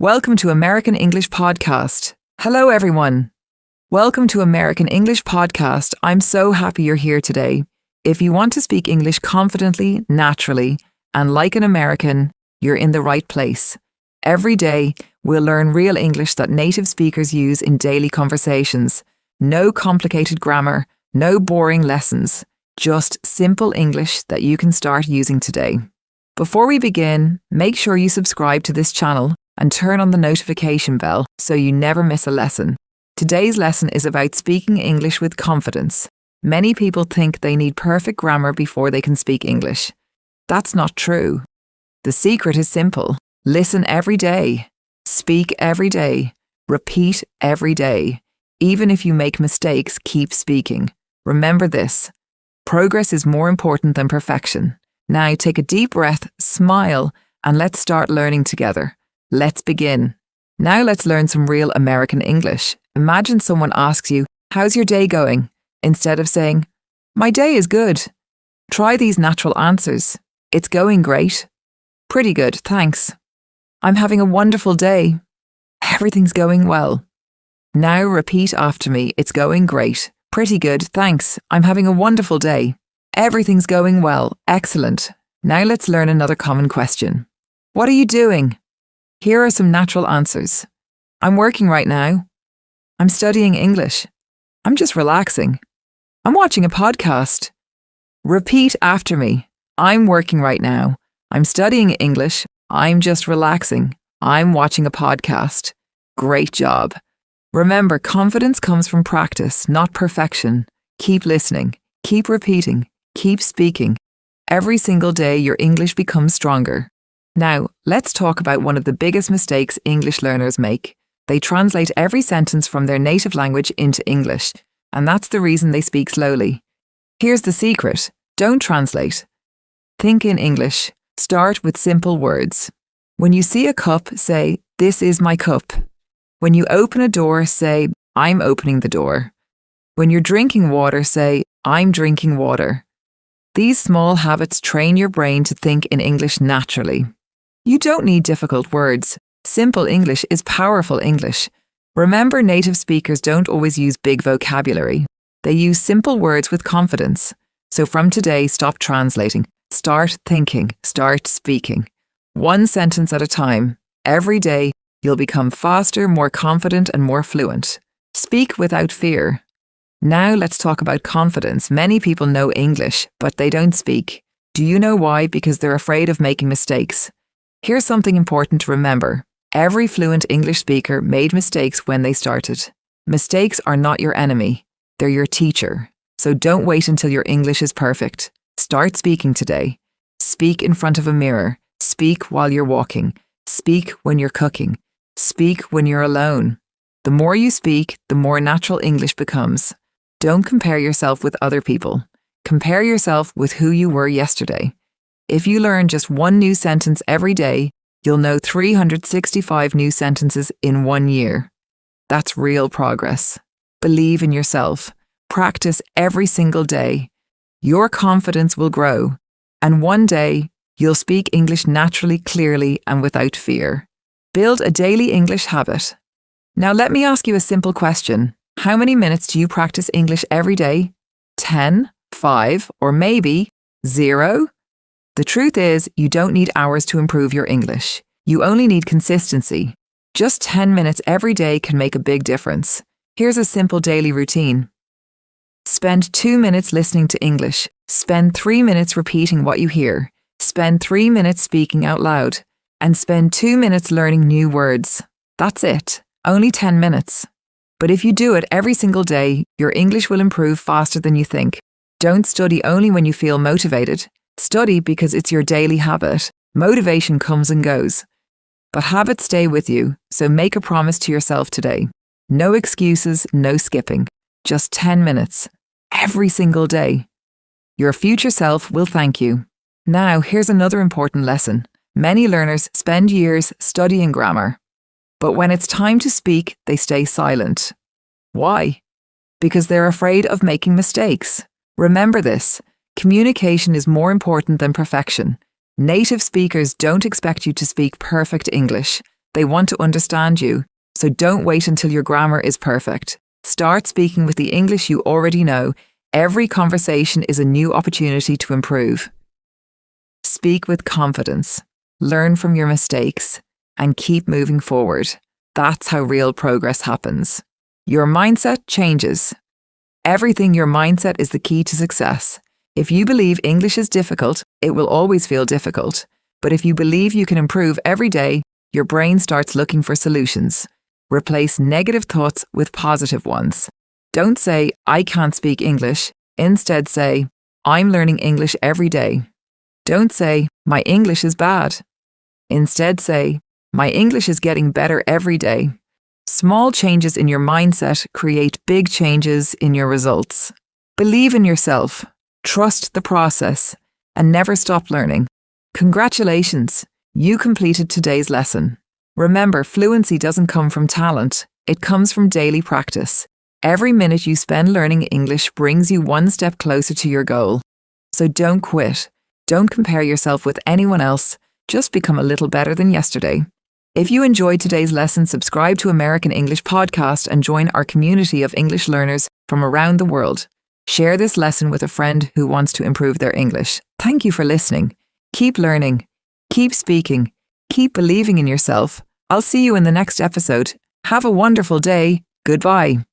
Welcome to American English Podcast. Hello, everyone. Welcome to American English Podcast. I'm so happy you're here today. If you want to speak English confidently, naturally, and like an American, you're in the right place. Every day, we'll learn real English that native speakers use in daily conversations. No complicated grammar, no boring lessons, just simple English that you can start using today. Before we begin, make sure you subscribe to this channel and turn on the notification bell so you never miss a lesson. Today's lesson is about speaking English with confidence. Many people think they need perfect grammar before they can speak English. That's not true. The secret is simple. Listen every day. Speak every day. Repeat every day. Even if you make mistakes, keep speaking. Remember this. Progress is more important than perfection. Now take a deep breath, smile, and let's start learning together. Let's begin. Now let's learn some real American English. Imagine someone asks you, "How's your day going?" instead of saying, "My day is good." Try these natural answers. "It's going great." "Pretty good, thanks." "I'm having a wonderful day." "Everything's going well." Now repeat after me. "It's going great." "Pretty good, thanks. I'm having a wonderful day." "Everything's going well." Excellent. Now let's learn another common question. "What are you doing?" Here are some natural answers. "I'm working right now." "I'm studying English." "I'm just relaxing." "I'm watching a podcast." Repeat after me. "I'm working right now." "I'm studying English." "I'm just relaxing." "I'm watching a podcast." Great job. Remember, confidence comes from practice, not perfection. Keep listening. Keep repeating. Keep speaking. Every single day, your English becomes stronger. Now, let's talk about one of the biggest mistakes English learners make. They translate every sentence from their native language into English, and that's the reason they speak slowly. Here's the secret. Don't translate. Think in English. Start with simple words. When you see a cup, say, "This is my cup." When you open a door, say, "I'm opening the door." When you're drinking water, say, "I'm drinking water." These small habits train your brain to think in English naturally. You don't need difficult words. Simple English is powerful English. Remember, native speakers don't always use big vocabulary. They use simple words with confidence. So from today, stop translating. Start thinking. Start speaking. One sentence at a time. Every day, you'll become faster, more confident, and more fluent. Speak without fear. Now let's talk about confidence. Many people know English, but they don't speak. Do you know why? Because they're afraid of making mistakes. Here's something important to remember. Every fluent English speaker made mistakes when they started. Mistakes are not your enemy. They're your teacher. So don't wait until your English is perfect. Start speaking today. Speak in front of a mirror. Speak while you're walking. Speak when you're cooking. Speak when you're alone. The more you speak, the more natural English becomes. Don't compare yourself with other people. Compare yourself with who you were yesterday. If you learn just one new sentence every day, you'll know 365 new sentences in 1 year. That's real progress. Believe in yourself. Practice every single day. Your confidence will grow, and one day you'll speak English naturally, clearly, and without fear. Build a daily English habit. Now let me ask you a simple question. How many minutes do you practice English every day? 10, 5, or maybe 0? The truth is, you don't need hours to improve your English. You only need consistency. Just 10 minutes every day can make a big difference. Here's a simple daily routine. Spend 2 minutes listening to English. Spend 3 minutes repeating what you hear. Spend 3 minutes speaking out loud. And spend 2 minutes learning new words. That's it. Only 10 minutes. But if you do it every single day, your English will improve faster than you think. Don't study only when you feel motivated. Study because it's your daily habit. Motivation comes and goes. But habits stay with you, so make a promise to yourself today. No excuses, no skipping. Just 10 minutes. Every single day. Your future self will thank you. Now, here's another important lesson. Many learners spend years studying grammar. But when it's time to speak, they stay silent. Why? Because they're afraid of making mistakes. Remember this. Communication is more important than perfection. Native speakers don't expect you to speak perfect English. They want to understand you, so don't wait until your grammar is perfect. Start speaking with the English you already know. Every conversation is a new opportunity to improve. Speak with confidence, learn from your mistakes, and keep moving forward. That's how real progress happens. Your mindset changes. Everything your mindset is the key to success. If you believe English is difficult, it will always feel difficult. But if you believe you can improve every day, your brain starts looking for solutions. Replace negative thoughts with positive ones. Don't say, I can't speak English. Instead say, I'm learning English every day. Don't say, my English is bad. Instead say, my English is getting better every day. Small changes in your mindset create big changes in your results. Believe in yourself, trust the process, and never stop learning. Congratulations, you completed today's lesson. Remember, fluency doesn't come from talent, it comes from daily practice. Every minute you spend learning English brings you one step closer to your goal. So don't quit. Don't compare yourself with anyone else. Just become a little better than yesterday. If you enjoyed today's lesson, subscribe to American English Podcast and join our community of English learners from around the world. Share this lesson with a friend who wants to improve their English. Thank you for listening. Keep learning. Keep speaking. Keep believing in yourself. I'll see you in the next episode. Have a wonderful day. Goodbye.